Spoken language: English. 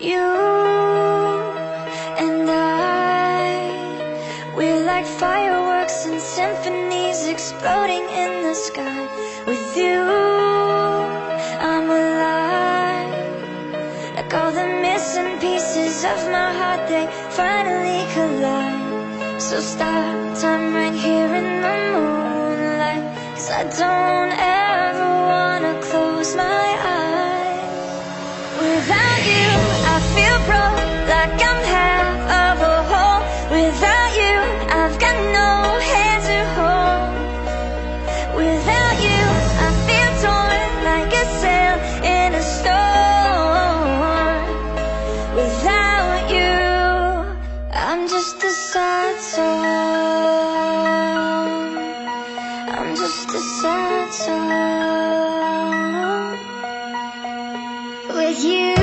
You and I, we're like fireworks and symphonies exploding in the sky. With you, I'm alive. Like all the missing pieces of my heart, they finally collide. So stop time right here in the moonlight, 'cause I don't ever wanna close my eyes. Without you, I feel broke, like I'm half of a whole. Without you, I've got no hand to hold. Without you, I feel torn, like a sail in a storm. Without you, I'm just a sad song. I'm just a sad song. With you